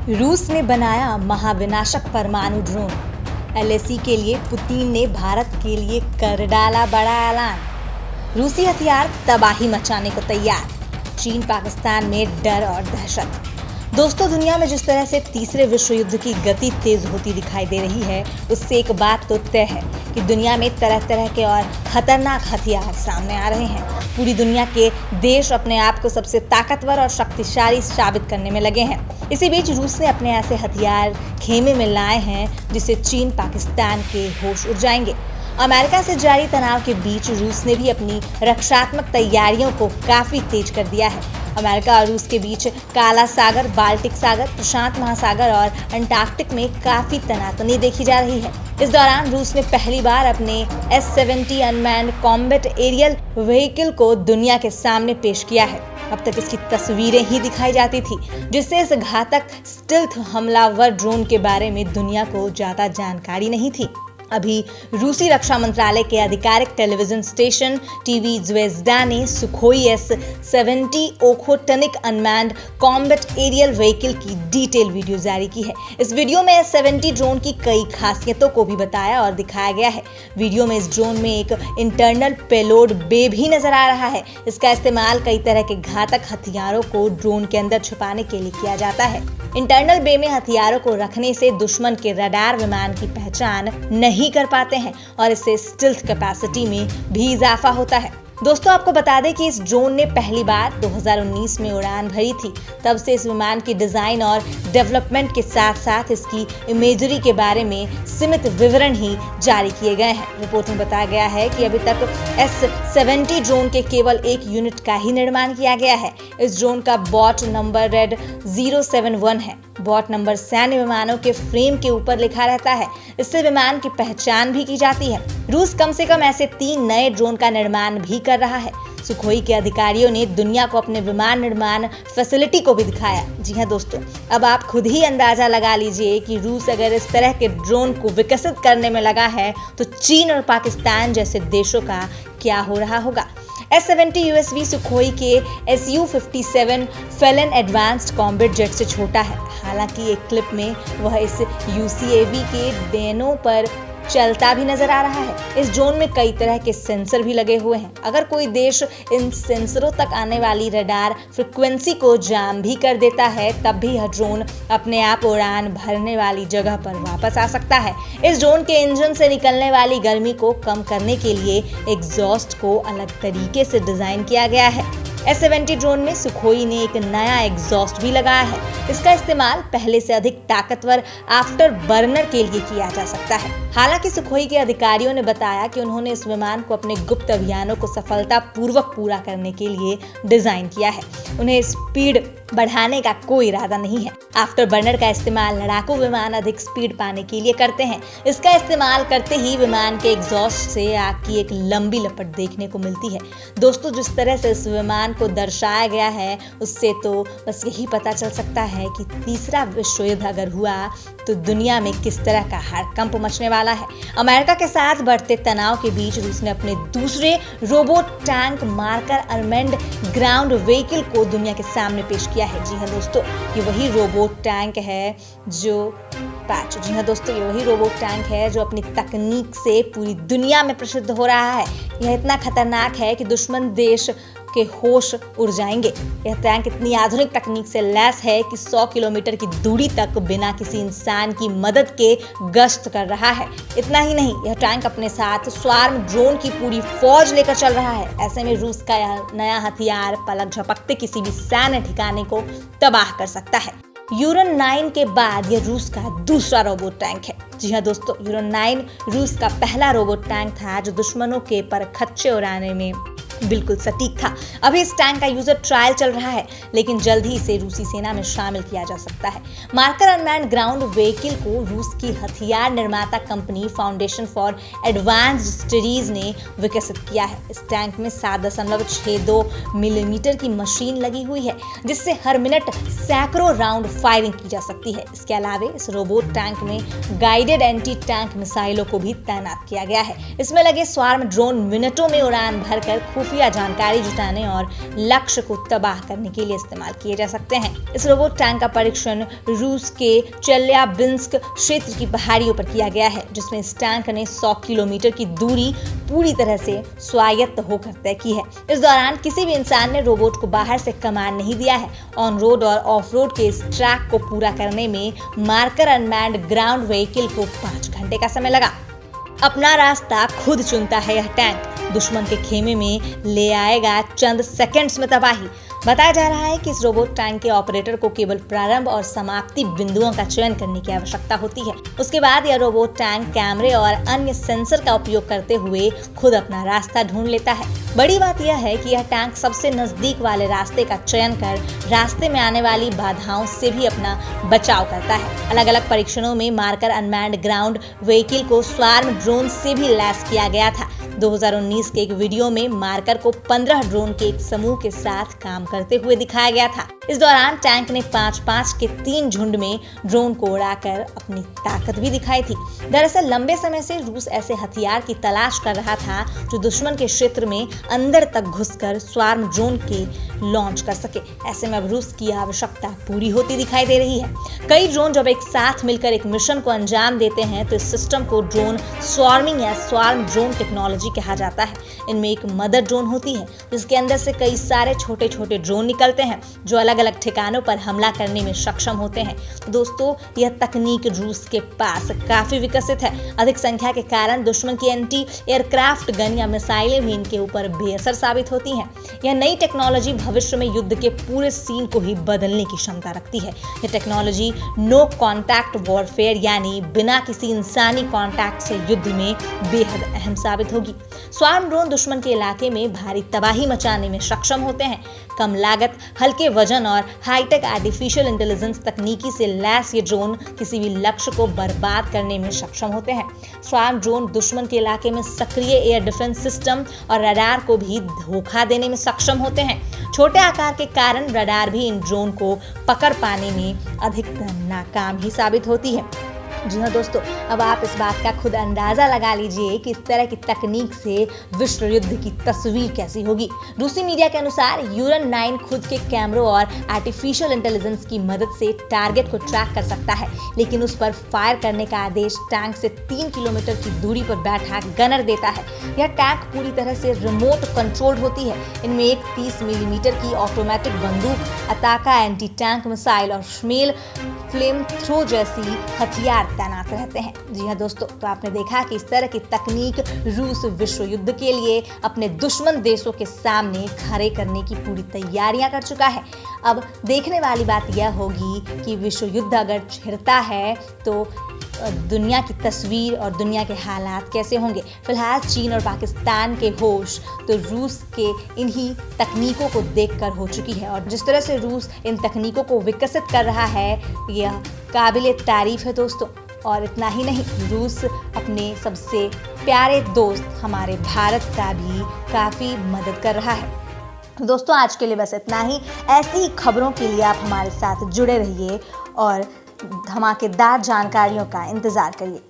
रूस ने बनाया महाविनाशक परमाणु ड्रोन। एलएसी के लिए पुतिन ने भारत के लिए कर डाला बड़ा ऐलान। रूसी हथियार तबाही मचाने को तैयार। चीन पाकिस्तान में डर और दहशत। दोस्तों, दुनिया में जिस तरह से तीसरे विश्व युद्ध की गति तेज होती दिखाई दे रही है, उससे एक बात तो तय है कि दुनिया में तरह तरह के और खतरनाक हथियार सामने आ रहे हैं। पूरी दुनिया के देश अपने आप को सबसे ताकतवर और शक्तिशाली साबित करने में लगे हैं। इसी बीच रूस ने अपने ऐसे हथियार खेमे में लाए हैं जिससे चीन पाकिस्तान के होश उड़ जाएंगे। अमेरिका से जारी तनाव के बीच रूस ने भी अपनी रक्षात्मक तैयारियों को काफी तेज कर दिया है। अमेरिका और रूस के बीच काला सागर, बाल्टिक सागर, प्रशांत महासागर और अंटार्कटिक में काफी तनातनी देखी जा रही है। इस दौरान रूस ने पहली बार अपने S-70 unmanned combat aerial vehicle को दुनिया के सामने पेश किया है। अब तक इसकी तस्वीरें ही दिखाई जाती थी, जिससे इस घातक स्टिल्थ हमलावर ड्रोन के बारे में दुनिया को ज्यादा जानकारी नहीं थी। अभी रूसी रक्षा मंत्रालय के आधिकारिक टेलीविजन स्टेशन टीवी ज़्वेज़दा ने Sukhoi S-70 Okhotnik unmanned combat aerial vehicle की डिटेल वीडियो जारी की है। इस वीडियो में S-70 ड्रोन की कई खासियतों को भी बताया और दिखाया गया है। वीडियो में इस ड्रोन में एक इंटरनल पेलोड बे भी नजर आ रहा है। इसका इस्तेमाल कई तरह के घातक हथियारों को ड्रोन के अंदर छुपाने के लिए किया जाता है। इंटरनल बे में हथियारों को रखने से दुश्मन के रडार विमान की पहचान नहीं कर पाते हैं और इससे स्टिल्थ कैपेसिटी में भी इजाफा होता है। दोस्तों, आपको बता दें कि इस ड्रोन ने पहली बार 2019 में उड़ान भरी थी। तब से इस विमान की डिजाइन और डेवलपमेंट के साथ साथ इसकी इमेजरी के बारे में सीमित विवरण ही जारी किए गए हैं। रिपोर्ट में बताया गया है कि अभी तक S-70 ड्रोन के केवल एक यूनिट का ही निर्माण किया गया है। इस ड्रोन का बॉट नंबर रेड 071 है। बॉट नंबर सैन्य विमानों के फ्रेम के ऊपर लिखा रहता है। इससे विमान की पहचान भी की जाती है। रूस कम से कम ऐसे 3 नए ड्रोन का निर्माण भी कर रहा है। सुखोई के अधिकारियों ने दुनिया को अपने विमान निर्माण फैसिलिटी को भी दिखाया। जी हाँ दोस्तों, अब आप खुद ही अंदाजा लगा लीजिए कि रूस अगर इस तरह के ड्रोन को विकसित करने में लगा है तो चीन और पाकिस्तान जैसे देशों का क्या हो रहा होगा। S-70 USV सुखोई के Su-57 fallen advanced combat jet से छोटा है। हालांकि एक क्लिप में वह इस UCAV के डेनों पर चलता भी नजर आ रहा है। इस ड्रोन में कई तरह के सेंसर भी लगे हुए हैं। अगर कोई देश इन सेंसरों तक आने वाली रडार फ्रिक्वेंसी को जाम भी कर देता है, तब भी यह ड्रोन अपने आप उड़ान भरने वाली जगह पर वापस आ सकता है। इस ड्रोन के इंजन से निकलने वाली गर्मी को कम करने के लिए एग्जॉस्ट को अलग तरीके से डिजाइन किया गया है। S-70 ड्रोन में सुखोई ने एक नया एग्जॉस्ट भी लगाया है। इसका इस्तेमाल पहले से अधिक ताकतवर आफ्टर बर्नर के लिए किया जा सकता है। हालांकि सुखोई के अधिकारियों ने बताया कि उन्होंने इस विमान को अपने गुप्त अभियानों को सफलतापूर्वक पूरा करने के लिए डिजाइन किया है। उन्हें स्पीड बढ़ाने का कोई इरादा नहीं है। आफ्टर बर्नर का इस्तेमाल लड़ाकू विमान अधिक स्पीड पाने के लिए करते हैं। इसका इस्तेमाल करते ही विमान के एग्जॉस्ट से आग की एक लंबी लपट देखने को मिलती है। दोस्तों, जिस तरह से इस विमान को दर्शाया गया है, उससे तो बस यही पता चल सकता है कि तीसरा विश्व युद्ध अगर हुआ तो दुनिया में किस तरह का हड़कंप मचने वाला है। अमेरिका के साथ बढ़ते तनाव के बीच रूस ने अपने दूसरे robot tank marker unmanned ground vehicle को दुनिया के सामने पेश किया है। जी हाँ दोस्तों, ये वही रोबोट टैंक है जो जो अपनी तकनीक से पूरी दुनिया में प्रसिद्ध हो रहा है। यह इतना खतरनाक है कि दुश्मन देश के होश उड़ जाएंगे। यह टैंक इतनी आधुनिक तकनीक से लैस है कि 100 किलोमीटर की दूरी तक बिना किसी इंसान की मदद के गश्त कर रहा है। इतना ही नहीं, यह टैंक अपने साथ स्वार्म ड्रोन की पूरी फौज लेकर चल रहा है। ऐसे में रूस का यह नया हथियार पलक झपकते किसी भी सैन्य ठिकाने को तबाह कर सकता है। यूरन 9 के बाद यह रूस का दूसरा रोबोट टैंक है। जी हाँ दोस्तों, यूरन 9 रूस का पहला रोबोट टैंक था जो दुश्मनों के परखच्चे उड़ाने में बिल्कुल सटीक था। अभी इस टैंक का यूजर ट्रायल चल रहा है, लेकिन जल्द ही इसे रूसी सेना में शामिल किया जा सकता है। मार्कर अनमैन्ड ग्राउंड व्हीकल को रूस की हथियार निर्माता company foundation for advanced studies ने विकसित किया है। इस टैंक में 7.62 मिलीमीटर की मशीन लगी हुई है, जिससे हर मिनट सैकड़ों राउंड फायरिंग की जा सकती है। इसके अलावा इस रोबोट टैंक में गाइडेड एंटी टैंक मिसाइलों को भी तैनात किया गया है। इसमें लगे स्वार्म ड्रोन मिनटों में उड़ान भरकर खूब खुफिया जानकारी जुटाने और लक्ष्य को तबाह करने के लिए इस्तेमाल किए जा सकते हैं। इस रोबोट टैंक का परीक्षण रूस के चेल्याबिंस्क क्षेत्र की पहाड़ियों पर किया गया है, जिसमें इस टैंक ने 100 किलोमीटर की दूरी पूरी तरह से स्वायत्त होकर तय की है। इस दौरान किसी भी इंसान ने रोबोट को बाहर से कमांड नहीं दिया है। ऑन रोड और ऑफ रोड के इस ट्रैक को पूरा करने में मार्कर अनमैन्ड ग्राउंड व्हीकल को 5 घंटे का समय लगा। अपना रास्ता खुद चुनता है यह टैंक, दुश्मन के खेमे में ले आएगा चंद सेकंड्स में तबाही। बताया जा रहा है कि इस रोबोट टैंक के ऑपरेटर को केवल प्रारंभ और समाप्ति बिंदुओं का चयन करने की आवश्यकता होती है। उसके बाद यह रोबोट टैंक कैमरे और अन्य सेंसर का उपयोग करते हुए खुद अपना रास्ता ढूंढ लेता है। बड़ी बात यह है कि यह टैंक सबसे नजदीक वाले रास्ते का चयन कर रास्ते में आने वाली बाधाओं से भी अपना बचाव करता है। अलग अलग परीक्षणों में मार्कर अनमैन्ड ग्राउंड व्हीकल को स्वार्म ड्रोन से भी लैस किया गया था। 2019 के एक वीडियो में मार्कर को 15 ड्रोन के एक समूह के साथ काम करते हुए दिखाया गया था। इस दौरान टैंक ने 5-5 के 3 झुंड में ड्रोन को उड़ाकर अपनी ताकत भी दिखाई थी। दरअसल लंबे समय से रूस ऐसे हथियार की तलाश कर रहा था जो दुश्मन के क्षेत्र में अंदर तक घुसकर स्वार्म ड्रोन के लॉन्च कर सके। ऐसे में अब रूस की आवश्यकता पूरी होती दिखाई दे रही है। कई ड्रोन जब एक साथ मिलकर एक मिशन को अंजाम देते हैं तो इस सिस्टम को ड्रोन स्वार्मिंग या स्वार्म ड्रोन टेक्नोलॉजी कहा जाता है। इनमें एक मदर ड्रोन होती है जिसके अंदर से कई सारे छोटे छोटे ड्रोन निकलते हैं जो अलग अलग ठिकानों पर हमला करने में सक्षम होते हैं। तो दोस्तों, यह तकनीक रूस के पास काफी विकसित है। अधिक संख्या के कारण दुश्मन की एंटी एयरक्राफ्ट गन या मिसाइलें भी इनके ऊपर बेअसर साबित होती हैं। यह नई टेक्नोलॉजी भविष्य में युद्ध के पूरे सीन को ही बदलने की क्षमता रखती है। यह टेक्नोलॉजी नो कॉन्टैक्ट वॉरफेयर यानी बिना किसी इंसानी कॉन्टैक्ट से युद्ध में बेहद अहम साबित होगी। स्वार्म ड्रोन दुश्मन के इलाके में भारी तबाही मचाने में सक्षम होते हैं। कम लागत, हल्के वजन और हाईटेक आर्टिफिशियल इंटेलिजेंस तकनीकी से लैस ये ड्रोन किसी भी लक्ष्य को बर्बाद करने में सक्षम होते हैं। स्वार्म ड्रोन दुश्मन के इलाके में सक्रिय एयर डिफेंस सिस्टम और रडार को भी धोखा देने में सक्षम होते हैं। छोटे आकार के कारण रडार भी इन ड्रोन को पकड़ पाने में अधिकतर नाकाम ही साबित होती है। जी हाँ दोस्तों, अब आप इस बात का खुद अंदाजा लगा लीजिए कि इस तरह की तकनीक से विश्व युद्ध की तस्वीर कैसी होगी। रूसी मीडिया के अनुसार यूरन 9 खुद के कैमरों और आर्टिफिशियल इंटेलिजेंस की मदद से टारगेट को ट्रैक कर सकता है, लेकिन उस पर फायर करने का आदेश टैंक से 3 किलोमीटर की दूरी पर बैठा गनर देता है। यह टैंक पूरी तरह से रिमोट कंट्रोल्ड होती है। इनमें एक 30 मिलीमीटर की ऑटोमेटिक बंदूक, अताका एंटी टैंक मिसाइल और श्मेल फ्लेम थ्रो जैसी हथियार तैनात रहते हैं। जी हाँ दोस्तों, तो आपने देखा कि इस तरह की तकनीक रूस विश्व युद्ध के लिए अपने दुश्मन देशों के सामने खड़े करने की पूरी तैयारियां कर चुका है। अब देखने वाली बात यह होगी कि विश्व युद्ध अगर छिड़ता है तो दुनिया की तस्वीर और दुनिया के हालात कैसे होंगे। फिलहाल चीन और पाकिस्तान के होश तो रूस के इन्हीं तकनीकों को देखकर हो चुकी है, और जिस तरह से रूस इन तकनीकों को विकसित कर रहा है यह काबिले तारीफ है दोस्तों। और इतना ही नहीं, रूस अपने सबसे प्यारे दोस्त हमारे भारत का भी काफ़ी मदद कर रहा है। दोस्तों, आज के लिए बस इतना ही। ऐसी ही खबरों के लिए आप हमारे साथ जुड़े रहिए और धमाकेदार जानकारियों का इंतज़ार करिए।